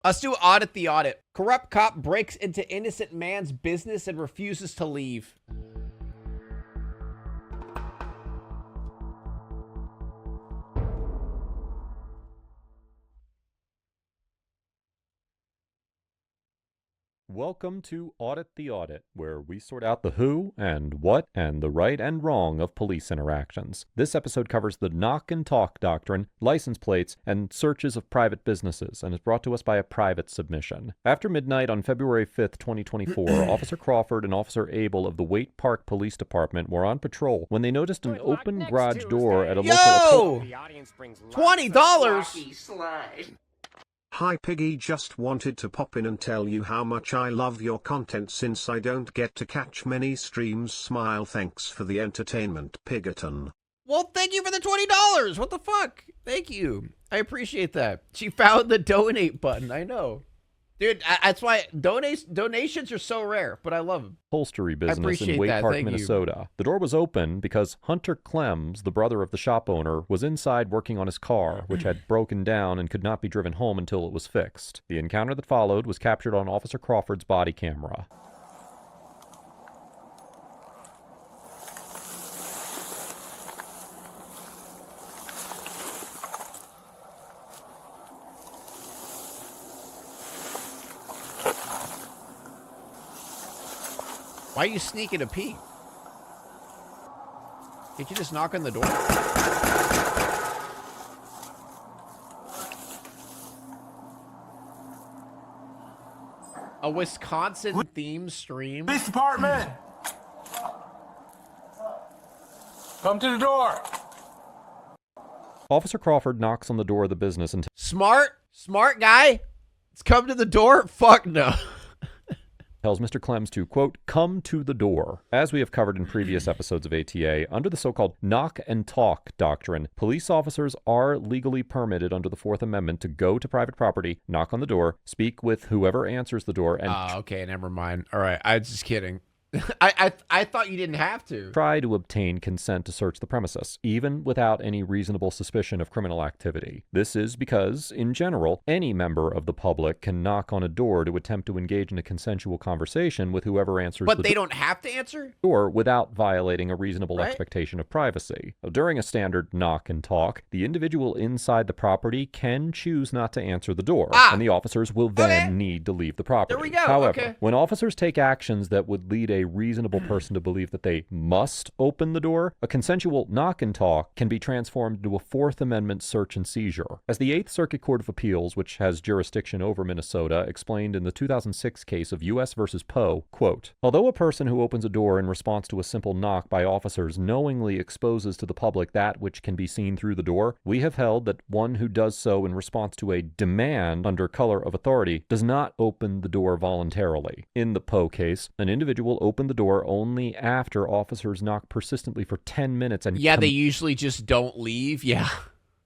Let's do audit the audit. Corrupt cop breaks into innocent man's business and refuses to leave. Welcome to Audit the Audit, where we sort out the who and what and the right and wrong of police interactions. This episode covers the knock and talk doctrine, license plates, and searches of private businesses, and is brought to us by a private submission. After midnight on February 5th, 2024, Officer Crawford and Officer Abel of the Waite Park Police Department were on patrol when they noticed an open garage door at a local... $20? Hi Piggy, just wanted to pop in and tell you how much I love your content since I don't get to catch many streams. Smile, thanks for the entertainment, Piggerton. Well, thank you for the $20. What the fuck? Thank you. I appreciate that. She found the donate button. I know. Dude, that's why donations are so rare, but I love them. Upholstery business in Waite Park, Minnesota. The door was open because Hunter Clems, the brother of the shop owner, was inside working on his car, which had broken down and could not be driven home until it was fixed. The encounter that followed was captured on Officer Crawford's body camera. Why are you sneaking a peek? Can't you just knock on the door? A Wisconsin theme stream? Police department! Come to the door! Officer Crawford knocks on the door of the business and Smart guy? Let's come to the door? Fuck no. tells Mr. Clems to, quote, come to the door. As we have covered in previous episodes of ATA, under the so-called knock and talk doctrine, police officers are legally permitted under the Fourth Amendment to go to private property, knock on the door, speak with whoever answers the door, and... okay, never mind. All right, I was just kidding. I thought you didn't have to. Try to obtain consent to search the premises, even without any reasonable suspicion of criminal activity. This is because, in general, any member of the public can knock on a door to attempt to engage in a consensual conversation with whoever answers the door. But they don't have to answer? Door without violating a reasonable expectation of privacy. During a standard knock and talk, the individual inside the property can choose not to answer the door, and the officers will then need to leave the property. There we go. However, when officers take actions that would lead a reasonable person to believe that they must open the door, a consensual knock and talk can be transformed into a Fourth Amendment search and seizure. As the Eighth Circuit Court of Appeals, which has jurisdiction over Minnesota, explained in the 2006 case of U.S. versus Poe, quote, although a person who opens a door in response to a simple knock by officers knowingly exposes to the public that which can be seen through the door, we have held that one who does so in response to a demand under color of authority does not open the door voluntarily. In the Poe case, an individual opened the door only after officers knocked persistently for 10 minutes and they usually just don't leave.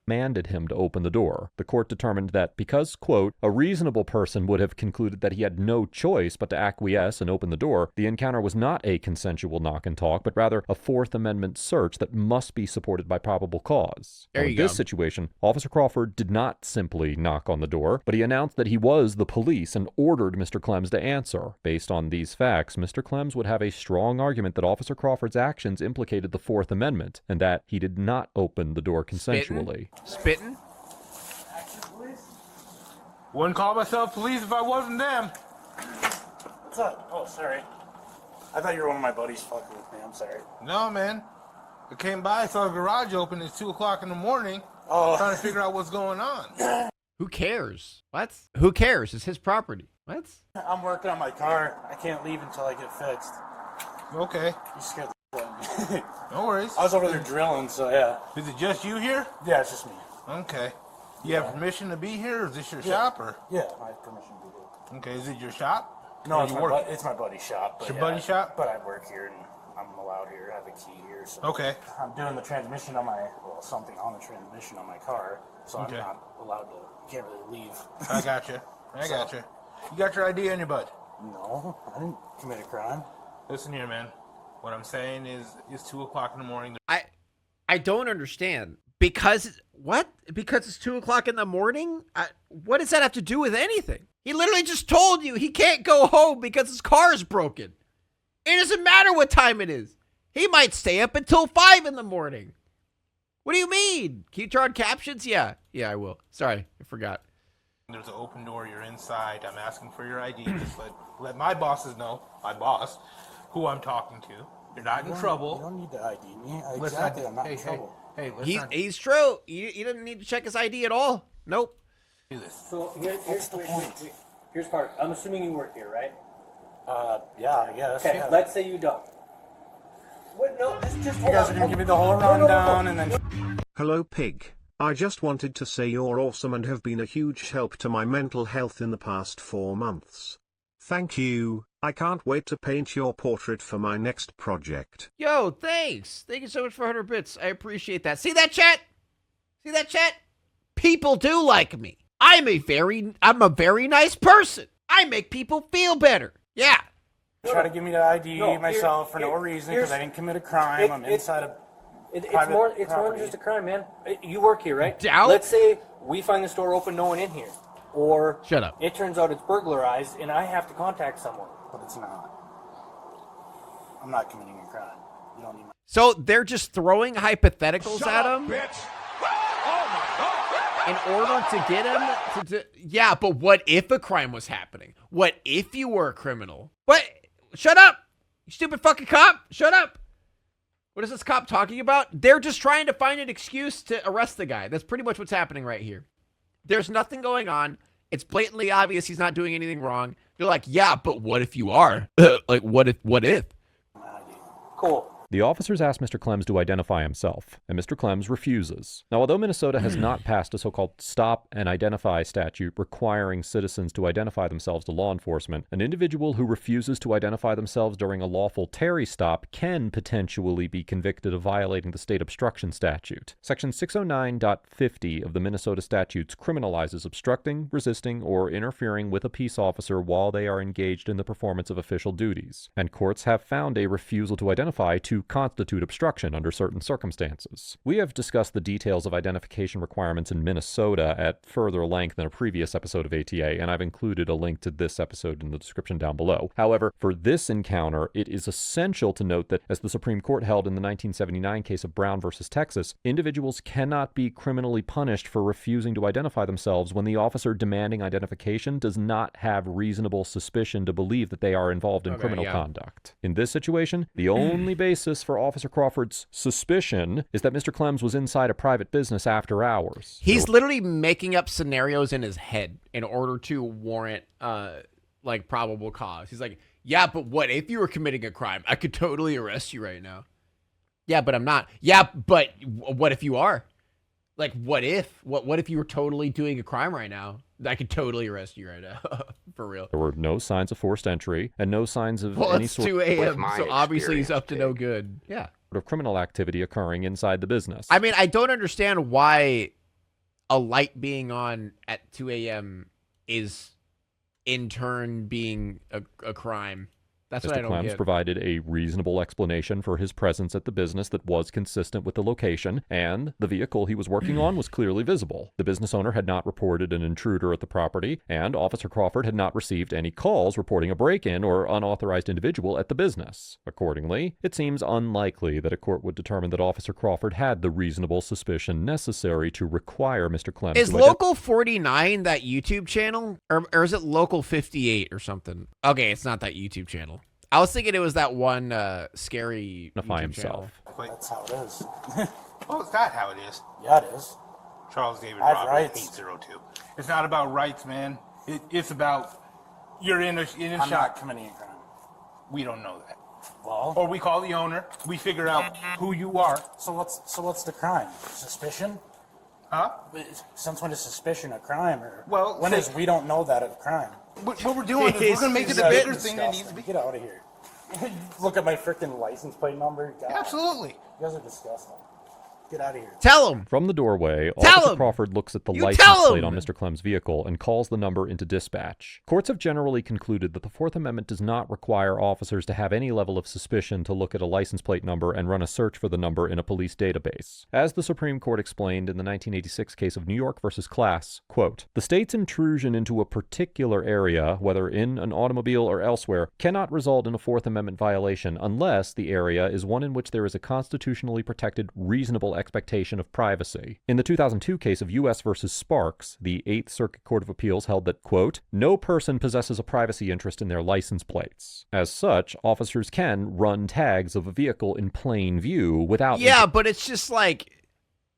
Commanded him to open the door. The court determined that because, quote, a reasonable person would have concluded that he had no choice but to acquiesce and open the door, the encounter was not a consensual knock and talk, but rather a Fourth Amendment search that must be supported by probable cause. In this situation, Officer Crawford did not simply knock on the door, but he announced that he was the police and ordered Mr. Clems to answer. Based on these facts, Mr. Clems would have a strong argument that Officer Crawford's actions implicated the Fourth Amendment, and that he did not open the door consensually. Spitting? Wouldn't call myself police if I wasn't them. What's up? Oh, sorry. I thought you were one of my buddies fucking with me. I'm sorry. No, man. I came by, saw the garage open. It's 2 o'clock in the morning. Trying to figure out what's going on. Who cares? What? Who cares? It's his property. What? I'm working on my car. I can't leave until I get fixed. Okay. You scared the shit out of me. No worries. I was over there drilling, so yeah. Is it just you here? Yeah, it's just me. Okay. You have permission to be here, or is this your shop, or? Yeah, I have permission to be here. Okay, is it your shop? No, it's my buddy's shop. It's your buddy's shop? But I work here, and I'm allowed here. I have a key here, so. Okay. I'm doing the transmission on something on the transmission on my car, so I'm not allowed to, can't really leave. I gotcha. I gotcha. You got your ID on your butt? No, I didn't commit a crime. Listen here, man. What I'm saying is, it's 2 o'clock in the morning. I don't understand. Because what? Because it's 2 o'clock in the morning? What does that have to do with anything? He literally just told you he can't go home because his car is broken. It doesn't matter what time it is. He might stay up until 5 in the morning. What do you mean? Can you turn on captions? Yeah. Yeah, I will. Sorry, I forgot. There's an open door. You're inside. I'm asking for your ID. Just let my bosses know, my boss, who I'm talking to. You're not in trouble. You don't need to ID me. Listen, I'm not in trouble. Hey, listen. He's true. You didn't need to check his ID at all. Nope. Do this. So here's the point. Here's part. I'm assuming you work here, right? Yeah, I guess. Okay, Yeah. let's say you don't. What? No, just You guys are gonna give me the whole rundown and then. Hello Pig. I just wanted to say you're awesome and have been a huge help to my mental health in the past 4 months. Thank you. I can't wait to paint your portrait for my next project. Yo, thanks. Thank you so much for 100 bits. I appreciate that. See that, chat? See that, chat? People do like me. I'm a very nice person. I make people feel better. Yeah. Try to give me the ID myself for no reason because I didn't commit a crime. I'm inside a It's private more than property. just a crime, man. You work here, right? Doubt? Let's say we find the store open, no one in here. Or Shut up. it turns out it's burglarized and I have to contact someone. But it's not. I'm not committing a crime. You don't need my... So they're just throwing hypotheticals at him in order to get him to yeah, but what if a crime was happening? What if you were a criminal? What? Shut up, you stupid fucking cop. Shut up. What is this cop talking about? They're just trying to find an excuse to arrest the guy. That's pretty much what's happening right here. There's nothing going on. It's blatantly obvious he's not doing anything wrong. They're like, yeah, but what if you are? Like, what if? Cool. The officers ask Mr. Clems to identify himself, and Mr. Clems refuses. Now, although Minnesota has not passed a so-called stop and identify statute requiring citizens to identify themselves to law enforcement, an individual who refuses to identify themselves during a lawful Terry stop can potentially be convicted of violating the state obstruction statute. Section 609.50 of the Minnesota statutes criminalizes obstructing, resisting, or interfering with a peace officer while they are engaged in the performance of official duties, and courts have found a refusal to identify to constitute obstruction under certain circumstances. We have discussed the details of identification requirements in Minnesota at further length in a previous episode of ATA, and I've included a link to this episode in the description down below. However, for this encounter, it is essential to note that, as the Supreme Court held in the 1979 case of Brown versus Texas, individuals cannot be criminally punished for refusing to identify themselves when the officer demanding identification does not have reasonable suspicion to believe that they are involved in criminal conduct. In this situation, the only basis for Officer Crawford's suspicion is that Mr. Clems was inside a private business after hours. He's literally making up scenarios in his head in order to warrant like probable cause. He's like, yeah, but what if you were committing a crime? I could totally arrest you right now. Yeah, but I'm not. Yeah, but what if you are? Like, what if? What if you were totally doing a crime right now? I could totally arrest you right now. For real. There were no signs of forced entry and no signs of Well, any it's sort 2 a.m., so obviously he's up to no good. Yeah. of criminal activity occurring inside the business. I mean, I don't understand why a light being on at 2 a.m. is in turn being a crime. That's what I Mr. don't Clems get. provided a reasonable explanation for his presence at the business that was consistent with the location, and the vehicle he was working on was clearly visible. The business owner had not reported an intruder at the property, and Officer Crawford had not received any calls reporting a break-in or unauthorized individual at the business. Accordingly, it seems unlikely that a court would determine that Officer Crawford had the reasonable suspicion necessary to require Mr. Clems Is to Local 49 that YouTube channel? Or is it Local 58 or something? Okay, it's not that YouTube channel. I was thinking it was that one scary identify YouTube himself. channel. That's how it is. Oh, is that how it is? Yeah, it is. Charles David I have Robert, rights. 802. It's not about rights, man. It's about you're in a I'm shot. not committing a crime. We don't know that. Well, Or we call the owner. We figure out who you are. so what's the crime? Suspicion? Huh? Since when is suspicion a crime? Or Well, when say- is we don't know that a crime? What we're doing is we're going to make it a bigger thing that needs to be. Get out of here. Look at my freaking license plate number. God, Absolutely. You guys are disgusting. Get out of here. Tell him. From the doorway, Tell Officer him. Crawford looks at the You license tell plate him. on Mr. Clem's vehicle and calls the number into dispatch. Courts have generally concluded that the Fourth Amendment does not require officers to have any level of suspicion to look at a license plate number and run a search for the number in a police database. As the Supreme Court explained in the 1986 case of New York versus Class, quote, "The state's intrusion into a particular area, whether in an automobile or elsewhere, cannot result in a Fourth Amendment violation unless the area is one in which there is a constitutionally protected reasonable expectation of privacy." In the 2002 case of U.S. versus Sparks, the Eighth Circuit Court of Appeals held that, quote, "No person possesses a privacy interest in their license plates. As such, officers can run tags of a vehicle in plain view without But it's just like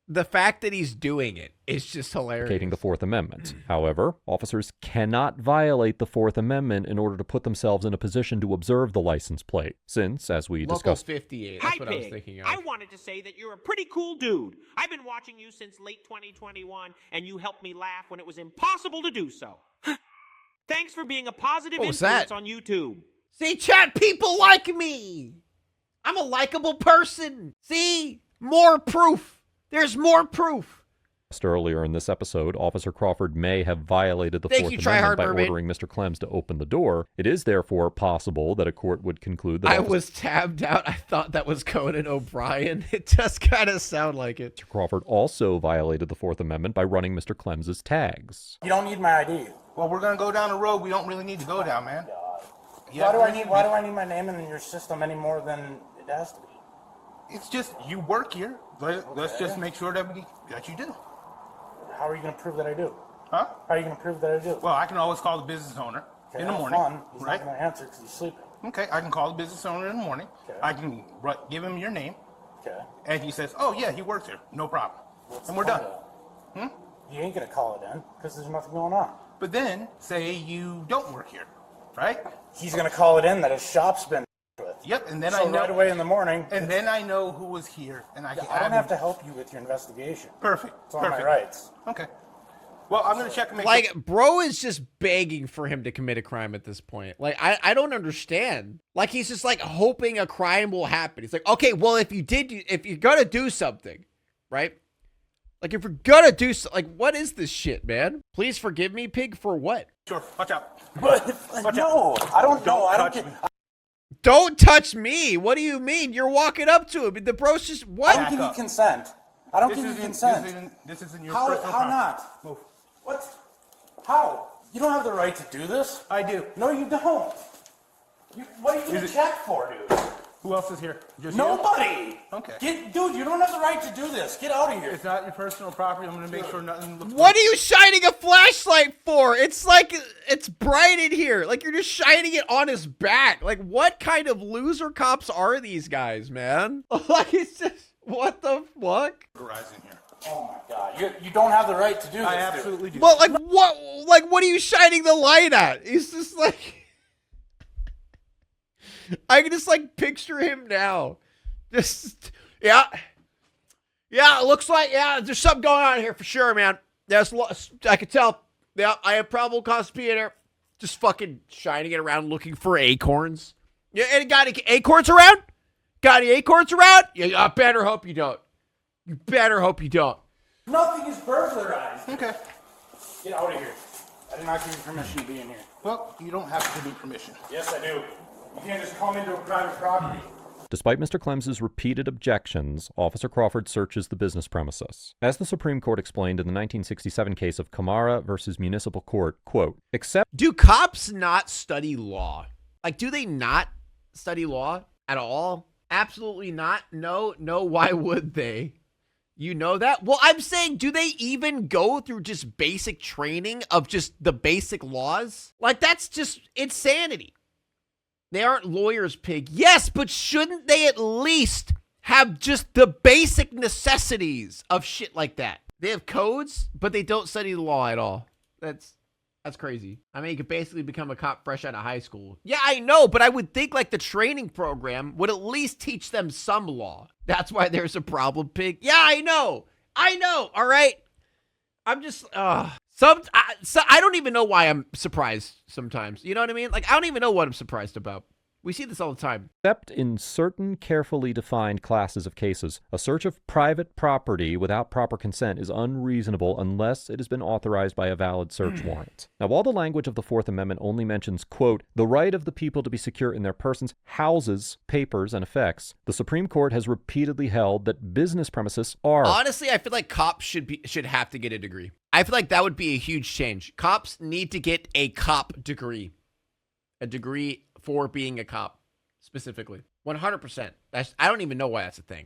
the fact that he's doing it is just hilarious. implicating the Fourth Amendment. However, officers cannot violate the Fourth Amendment in order to put themselves in a position to observe the license plate, since, as we Local discussed, 58. That's Hi, what I was Pig. thinking of. I wanted to say that you're a pretty cool dude. I've been watching you since late 2021, and you helped me laugh when it was impossible to do so. Thanks for being a positive What was influence that? on YouTube. See, chat, people like me. I'm a likable person. See? More proof. There's more proof. earlier in this episode, Officer Crawford may have violated the Thank Fourth you, Amendment Tryhard by Mermaid. ordering Mr. Clems to open the door. It is therefore possible that a court would conclude that I Officer was tabbed out. I thought that was Conan O'Brien. It just kind of sounded like it. Crawford also violated the Fourth Amendment by running Mr. Clems's tags. You don't need my ID. Well, we're gonna go down a road we don't really need to go down, man. Why do I need my name in your system any more than it has to be? It's just you work here. Let's just make sure that you do. How are you going to prove that I do? Huh? How are you going to prove that I do? Well, I can always call the business owner Okay, in the have morning, fun. He's right? not going to answer because he's sleeping. Okay, I can call the business owner in the morning. Okay. I can give him your name, Okay. and he says, "Oh yeah, he works here. No problem." What's And the we're done. point of that? You ain't going to call it in because there's nothing going on. But then, say you don't work here, right? He's going to call it in that his shop's been with. Yep, and then So I know right away in the morning, and then I know who was here, and I can I don't add have them. to help you with your investigation. Perfect. It's on Perfect. my rights. Okay. Well, I'm gonna check and make Like, sure. bro is just begging for him to commit a crime at this point. Like, I don't understand. Like, he's just like hoping a crime will happen. He's like, okay, well, if you're gonna do something, right? Like, if you're gonna do like, what is this shit, man? Please forgive me, Pig, for what? Sure. Watch out. But no, I don't know. I don't touch get. me. Don't touch me. What do you mean? You're walking up to him. The bro's just I what? don't give you up. consent. I don't give you consent. This isn't your How personal property. not? Move. What? How? You don't have the right to do this. I do. No, you don't. What are you going to Is it- check for, dude? Who else is here? Just you? Nobody. Okay. Dude, you don't have the right to do this. Get out of here. It's not your personal property. I'm gonna make sure nothing looks. What are you shining a flashlight for? It's like it's bright in here. Like you're just shining it on his back. Like what kind of loser cops are these guys, man? Like it's just what the fuck? Garage in here. Oh my God. You don't have the right to do this. I dude. absolutely do. Well, like what are you shining the light at? He's just like I can just like picture him now. Just yeah. Yeah, it looks like there's something going on here for sure, man. I could tell. Yeah, I have probable cause to be in here. Just fucking shining it around looking for acorns. Yeah, and got any acorns around? Got any acorns around? Yeah, I better hope you don't. You better hope you don't. Nothing is burglarized. Okay. Get out of here. I did not give you permission to be in here. Well, you don't have to give me permission. Yes, I do. You can't just come into a private property. Despite Mr. Clems's repeated objections, Officer Crawford searches the business premises. As the Supreme Court explained in the 1967 case of Camara versus Municipal Court, quote, except Do cops not study law? Like, do they not study law at all? Absolutely not. No, why would they? You know that? Well, I'm saying, do they even go through just basic training of just the basic laws? Like, that's just insanity. They aren't lawyers, Pig. Yes, but shouldn't they at least have just the basic necessities of shit like that? They have codes, but they don't study the law at all. That's crazy. I mean, you could basically become a cop fresh out of high school. Yeah, I know, but I would think like the training program would at least teach them some law. That's why there's a problem, Pig. Yeah, I know. All right. I'm just, I don't even know why I'm surprised sometimes. You know what I mean? Like, I don't even know what I'm surprised about. We see this all the time. Except in certain carefully defined classes of cases, a search of private property without proper consent is unreasonable unless it has been authorized by a valid search warrant. Now, while the language of the Fourth Amendment only mentions, quote, the right of the people to be secure in their persons, houses, papers, and effects, the Supreme Court has repeatedly held that business premises are... Honestly, I feel like cops should have to get a degree. I feel like that would be a huge change. Cops need to get a cop degree. A degree for being a cop, specifically. 100%. I don't even know why that's a thing.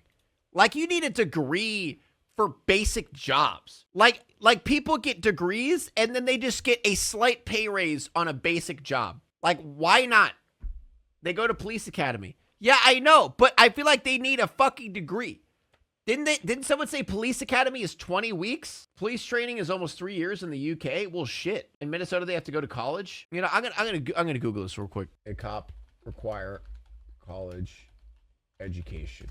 Like, you need a degree for basic jobs. Like people get degrees and then they just get a slight pay raise on a basic job. Like, why not? They go to police academy. Yeah, I know, but I feel like they need a fucking degree. Didn't someone say police academy is 20 weeks? Police training is almost 3 years in the UK. Well, shit. In Minnesota, they have to go to college. You know, I'm gonna Google this real quick. A cop require college education.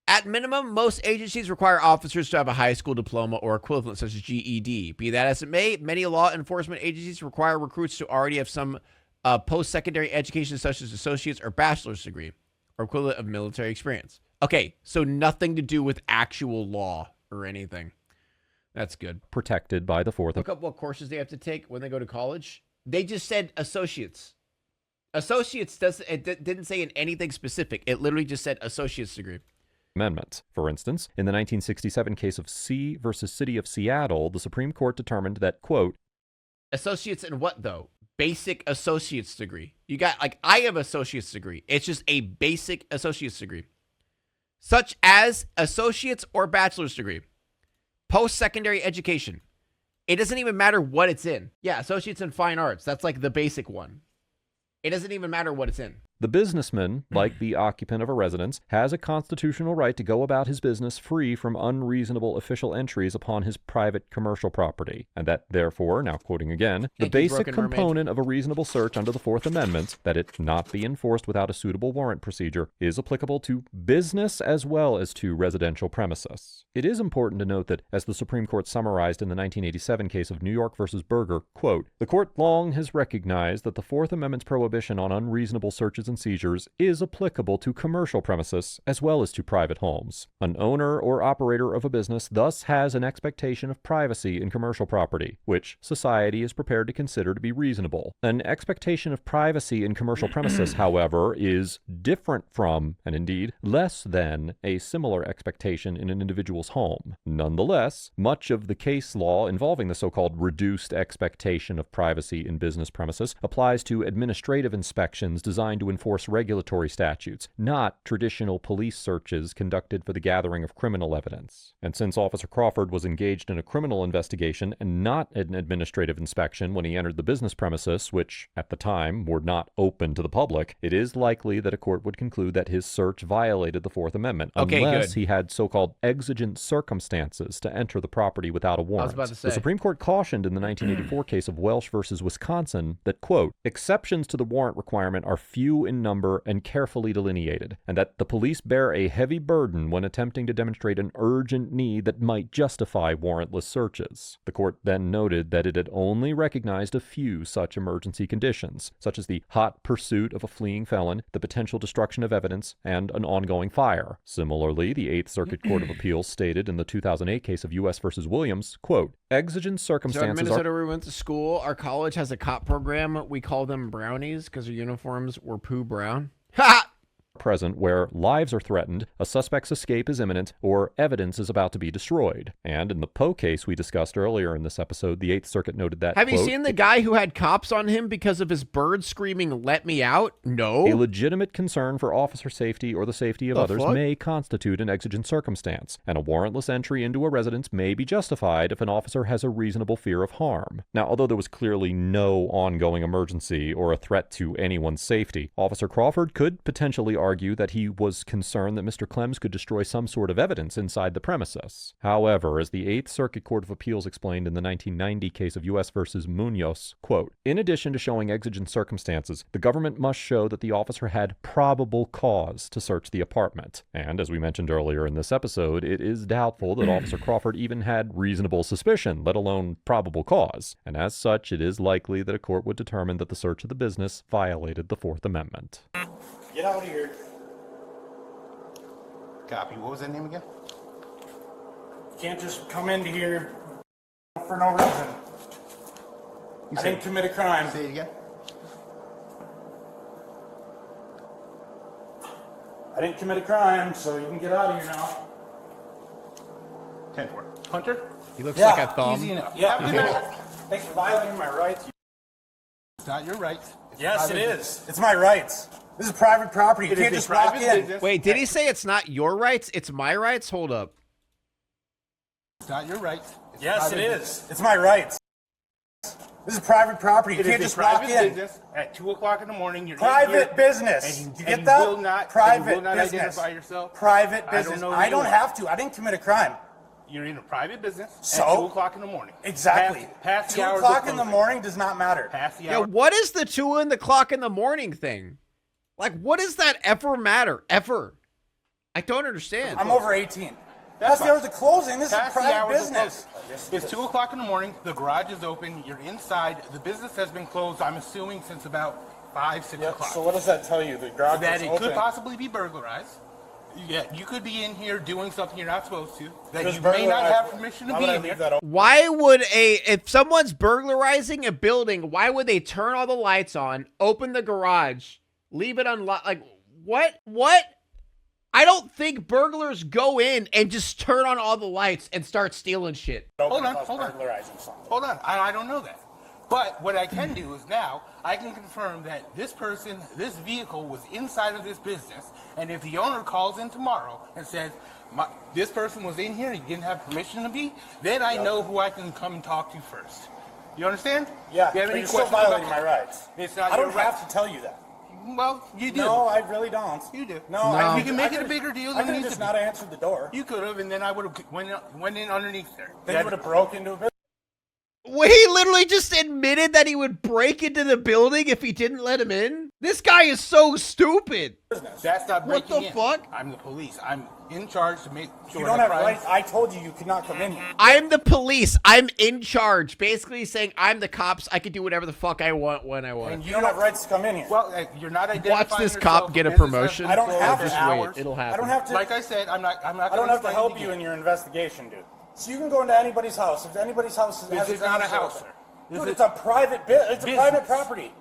At minimum, most agencies require officers to have a high school diploma or equivalent, such as GED. Be that as it may, many law enforcement agencies require recruits to already have some post-secondary education, such as associate's or bachelor's degree, or equivalent of military experience. Okay, so nothing to do with actual law or anything. That's good. Protected by the Fourth. Look up what courses they have to take when they go to college. They just said associates. Associates didn't say in anything specific. It literally just said associate's degree. Amendment. For instance, in the 1967 case of C versus City of Seattle, the Supreme Court determined that, quote, associates in what, though? Basic associate's degree. You got, like, I have associate's degree. It's just a basic associate's degree. Such as associate's or bachelor's degree. Post-secondary education. It doesn't even matter what it's in. Yeah, associates in fine arts. That's like the basic one. It doesn't even matter what it's in. The businessman, like the occupant of a residence, has a constitutional right to go about his business free from unreasonable official entries upon his private commercial property, and that, therefore, now quoting again, the basic component of a reasonable search under the Fourth Amendment, that it not be enforced without a suitable warrant procedure, is applicable to business as well as to residential premises. It is important to note that, as the Supreme Court summarized in the 1987 case of New York versus Berger, quote, the court long has recognized that the Fourth Amendment's prohibition on unreasonable searches and seizures is applicable to commercial premises as well as to private homes. An owner or operator of a business thus has an expectation of privacy in commercial property, which society is prepared to consider to be reasonable. An expectation of privacy in commercial premises, however, is different from, and indeed less than, a similar expectation in an individual's home. Nonetheless, much of the case law involving the so-called reduced expectation of privacy in business premises applies to administrative inspections designed to enforce regulatory statutes, not traditional police searches conducted for the gathering of criminal evidence. And since Officer Crawford was engaged in a criminal investigation and not an administrative inspection when he entered the business premises, which, at the time, were not open to the public, it is likely that a court would conclude that his search violated the Fourth Amendment, unless he had so-called exigent circumstances to enter the property without a warrant. I was about to say. The Supreme Court cautioned in the 1984 case of Welsh versus Wisconsin that, quote, exceptions to the warrant requirement are few in number and carefully delineated, and that the police bear a heavy burden when attempting to demonstrate an urgent need that might justify warrantless searches. The court then noted that it had only recognized a few such emergency conditions, such as the hot pursuit of a fleeing felon, the potential destruction of evidence, and an ongoing fire. Similarly, the Eighth Circuit Court of Appeals stated in the 2008 case of U.S. versus Williams, quote, exigent circumstances So in Minnesota, where we went to school, our college has a cop program. We call them brownies because their uniforms were poo brown. Ha! present where lives are threatened, a suspect's escape is imminent, or evidence is about to be destroyed. And in the Poe case we discussed earlier in this episode, the Eighth Circuit noted that, have you seen the guy who had cops on him because of his bird screaming, "Let me out"? No. A legitimate concern for officer safety or the safety of others may constitute an exigent circumstance, and a warrantless entry into a residence may be justified if an officer has a reasonable fear of harm. Now, although there was clearly no ongoing emergency or a threat to anyone's safety, Officer Crawford could potentially argue that he was concerned that Mr. Clems could destroy some sort of evidence inside the premises. However, as the Eighth Circuit Court of Appeals explained in the 1990 case of U.S. versus Munoz, quote, in addition to showing exigent circumstances, the government must show that the officer had probable cause to search the apartment. And as we mentioned earlier in this episode, it is doubtful that Officer Crawford even had reasonable suspicion, let alone probable cause. And as such, it is likely that a court would determine that the search of the business violated the Fourth Amendment. Get out of here. Copy. What was that name again? You can't just come into here for no reason. I didn't commit a crime. Say it again. I didn't commit a crime, so you can get out of here now. 10-4. Hunter? He looks like a thumb. Easy enough. Yeah. Have a good night. Thanks for violating my rights. It's not your rights. Yes, it is. It's my rights. This is private property. You can't just walk in. Wait, did he say it's not your rights? It's my rights? Hold up. It's not your rights. Yes, it is. It's my rights. This is private property. You can't just walk in. Business at 2 o'clock in the morning. You're Private business. And You you get that? will not, Private you will not business. identify yourself. Private I don't business. know who I you don't are. have to. I didn't commit a crime. You're in a private business So? at 2 o'clock in the morning. Exactly. Past the 2 hours of o'clock in the closing. morning does not matter. Past the Yeah, hour. what is the 2 o'clock in the morning thing? Like, what does that ever matter? Ever? I don't understand. I'm over 18. That's That's the fine. hours of closing. This is Past the private hours of business. closing. It's 2 o'clock in the morning. The garage is open. You're inside. The business has been closed, I'm assuming, since about 5, 6 Yep, o'clock. so what does that tell you? The garage That is it open. could possibly be burglarized. Yeah, you could be in here doing something you're not supposed to. That Just you may not burglarized. have permission to Why be would I in leave there. that open? Why would if someone's burglarizing a building, why would they turn all the lights on, open the garage, leave it unlocked? Like, what? What? I don't think burglars go in and just turn on all the lights and start stealing shit. Hold on, Because hold on. burglarizing something. Hold on, I don't know that. But what I can do is now, I can confirm that this person, this vehicle was inside of this business, and if the owner calls in tomorrow and says, this person was in here, he didn't have permission to be, then I know who I can come and talk to first. You understand? Yeah, You have but any you're still questions violating about my rights. It's not I your don't rights. have to tell you that. Well, you do. No, I really don't. You do. No, I You can make I it a could've- bigger deal I than it could have needs just to be. not answered the door. You could have, and then I would have went in underneath there. Then you would have broke into a business. Well, he literally just admitted that he would break into the building if he didn't let him in. This guy is so stupid. That's not What breaking the in. fuck? I'm the police. I'm in charge to make sure You don't the have crime- rights. I told you you could not come in here. I'm the police. I'm in charge. Basically saying I'm the cops. I can do whatever the fuck I want when I want. And You don't have rights to come in here. Well, you're not identifying Watch this yourself. cop get a Business has promotion. been I don't closed have for to. Just hours. wait. It'll happen. I don't have to. Like I said, I'm not. I don't have to help you in your investigation, dude. So you can go into anybody's house. If anybody's house has This is not a house, sir. This Dude, is it's a private It's a business. private property.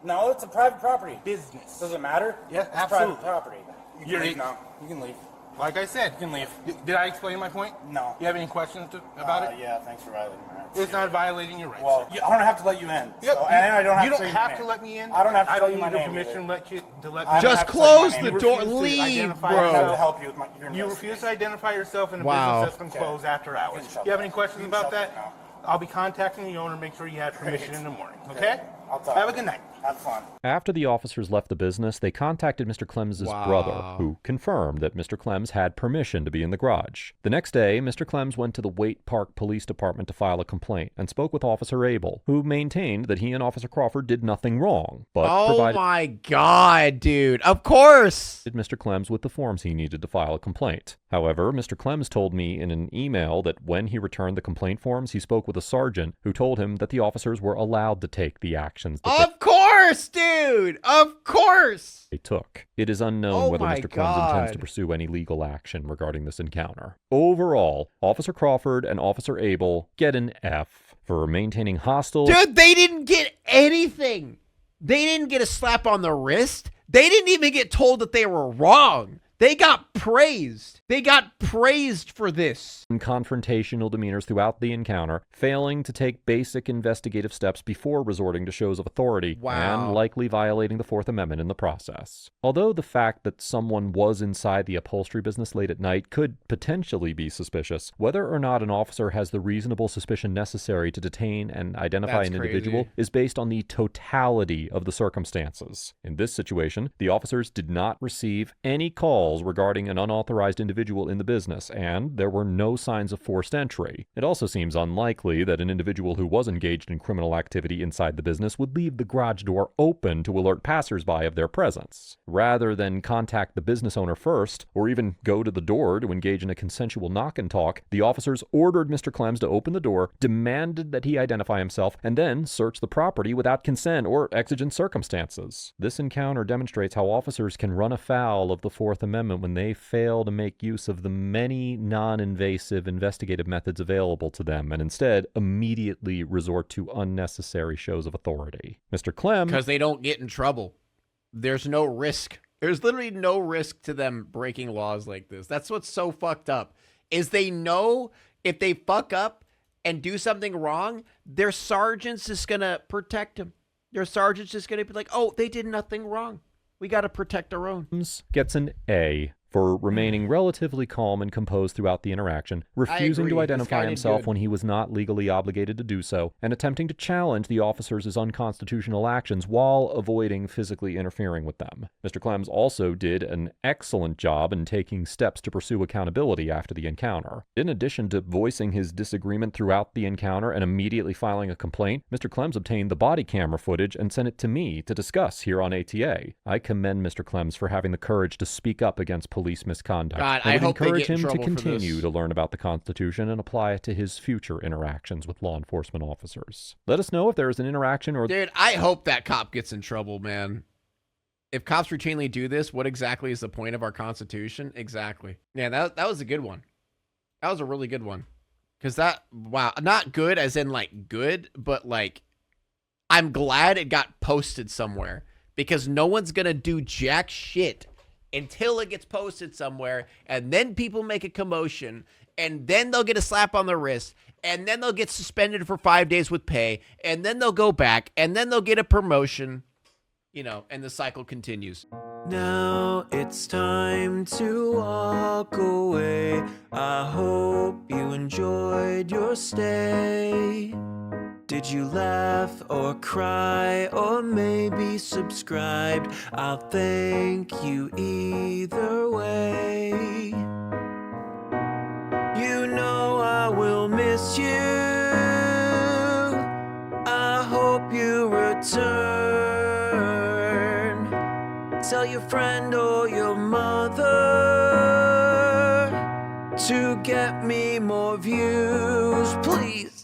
No, it's a private property. business. Does it matter? Yeah, it's absolutely. private property. You can You're leave a- now. You can leave. Like I said, You can leave. Did I explain my point? No. You have any questions about it? Yeah, thanks for violating my rights. It's not violating your rights. Well, I don't have to let you in. Yep, So, and I don't have you to don't say your have name. to let me in. I don't have to I tell don't you my need your name permission either. to let I me. don't Just have to say my close name. the You door. refuse to Leave, identify I don't have to bro. help you with your You refuse to identify yourself in a Wow. business that's been closed after hours. can shut You have that. any questions You can about shut that? that now. I'll be contacting the owner, make sure you have permission in the morning. Okay? I'll talk Have a to good you. night. Have fun. After the officers left the business, they contacted Mr. Clem's Wow. brother, who confirmed that Mr. Clems had permission to be in the garage. The next day, Mr. Clems went to the Waite Park Police Department to file a complaint and spoke with Officer Abel, who maintained that he and Officer Crawford did nothing wrong, but Oh provided my god, dude. Of course. Mr. Clems with the forms he needed to file a complaint. However, Mr. Clems told me in an email that when he returned the complaint forms, he spoke with a sergeant who told him that the officers were allowed to take the actions that Of course, dude. Of course. they took. It is unknown Oh whether my Mr. Clems intends to God. pursue any legal action regarding this encounter. Overall, Officer Crawford and Officer Abel get an F for maintaining hostile... Dude, they didn't get anything. They didn't get a slap on the wrist. They didn't even get told that they were wrong. They got praised. They got praised for this. Confrontational demeanors throughout the encounter, failing to take basic investigative steps before resorting to shows of authority, and likely violating the Fourth Amendment in the process. Although the fact that someone was inside the upholstery business late at night could potentially be suspicious, whether or not an officer has the reasonable suspicion necessary to detain and identify an individual is based on the totality of the circumstances. In this situation, the officers did not receive any calls regarding an unauthorized individual in the business, and there were no signs of forced entry. It also seems unlikely that an individual who was engaged in criminal activity inside the business would leave the garage door open to alert passersby of their presence. Rather than contact the business owner first, or even go to the door to engage in a consensual knock and talk, the officers ordered Mr. Clems to open the door, demanded that he identify himself, and then search the property without consent or exigent circumstances. This encounter demonstrates how officers can run afoul of the Fourth Amendment when they fail to make use of the many non-invasive investigative methods available to them and instead immediately resort to unnecessary shows of authority. Mr. Clem... Because they don't get in trouble. There's no risk. There's literally no risk to them breaking laws like this. That's what's so fucked up, is they know if they fuck up and do something wrong, their sergeant's just going to protect them. Their sergeant's just going to be like, oh, they did nothing wrong. We got to protect our own. Gets an A for remaining relatively calm and composed throughout the interaction, refusing to identify himself when he was not legally obligated to do so, and attempting to challenge the officers' unconstitutional actions while avoiding physically interfering with them. Mr. Clems also did an excellent job in taking steps to pursue accountability after the encounter. In addition to voicing his disagreement throughout the encounter and immediately filing a complaint, Mr. Clems obtained the body camera footage and sent it to me to discuss here on ATA. I commend Mr. Clems for having the courage to speak up against police misconduct. God, I would hope encourage they get in him to trouble for continue this. to learn about the Constitution and apply it to his future interactions with law enforcement officers. Let us know if there is an interaction or... Dude, I hope that cop gets in trouble, man. If cops routinely do this, what exactly is the point of our Constitution? Exactly. Yeah, that was a good one. That was a really good one. Because that, wow, not good as in like good, but like, I'm glad it got posted somewhere. Because no one's going to do jack shit until it gets posted somewhere, and then people make a commotion, and then they'll get a slap on the wrist, and then they'll get suspended for 5 days with pay, and then they'll go back, and then they'll get a promotion, you know, and the cycle continues. Now it's time to walk away. I hope you enjoyed your stay. Did you laugh or cry or maybe subscribed? I'll thank you either way. You know I will miss you. I hope you return. Tell your friend or your mother to get me more views, please.